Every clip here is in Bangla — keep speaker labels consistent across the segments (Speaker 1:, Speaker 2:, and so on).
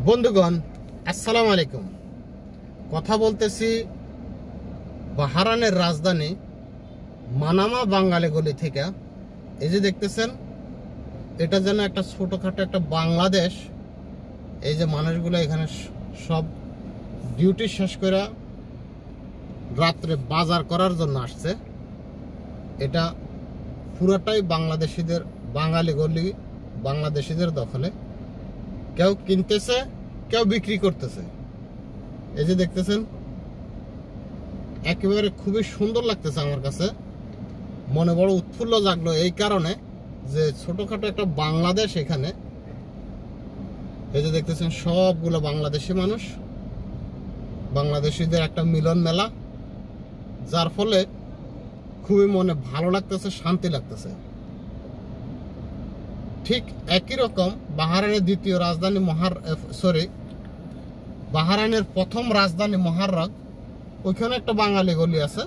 Speaker 1: বন্ধুগণ আসসালামু আলাইকুম। কথা বলতেছি বাহরাইনের রাজধানী মানামা বাঙালি গলি থেকে। এই যে দেখতেছেন, এটা যেন একটা ছোটখাটো একটা বাংলাদেশ। এই যে মানুষগুলো এখানে সব ডিউটি শেষ করে রাত্রে বাজার করার জন্য আসছে। এটা পুরোটাই বাংলাদেশিদের, বাঙালি গলি বাংলাদেশিদের দখলে। কেউ কিনতেছে, কেউ বিক্রি করতেছে। এই যে দেখতেছেন, একেবারে খুবই সুন্দর লাগতেছে আমার কাছে। মনে বড় উৎফুল্ল জাগলো এই কারণে যে ছোটখাটো একটা বাংলাদেশ এখানে। এই যে দেখতেছেন, সবগুলো বাংলাদেশি মানুষ, বাংলাদেশিদের একটা মিলন মেলা, যার ফলে খুবই মনে ভালো লাগতেছে, শান্তি লাগতেছে। ঠিক একই রকম বাহরাইনের দ্বিতীয় রাজধানী বাহরাইনের প্রথম রাজধানী মুহাররক, ওইখানে একটা বাঙালি গলি আছে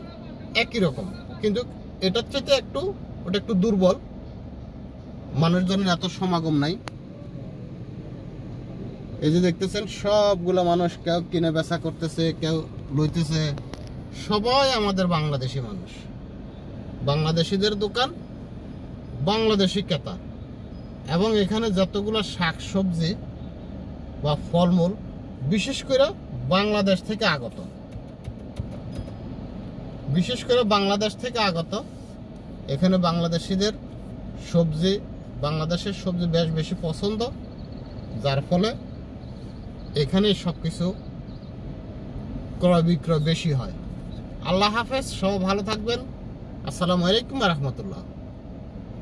Speaker 1: একই রকম, কিন্তু এটার চাইতে ওটা একটু দুর্বল, মানুষজনের এত সমাগম নাই। এই যে দেখতেছেন, সবগুলো মানুষ, কেউ কিনে বেচা করতেছে, কেউ লইতেছে, সবাই আমাদের বাংলাদেশি মানুষ, বাংলাদেশিদের দোকান, বাংলাদেশি ক্রেতা। এবং এখানে যতগুলো শাকসবজি বা ফলমূল বিশেষ করে বাংলাদেশ থেকে আগত, এখানে বাংলাদেশিদের সবজি, বাংলাদেশের সবজি বেশি পছন্দ, যার ফলে এখানে সবকিছু ক্রয় বিক্রয় বেশি হয়। আল্লাহ হাফেজ, সব ভালো থাকবেন। আসসালামু আলাইকুম ওয়া রাহমাতুল্লাহ।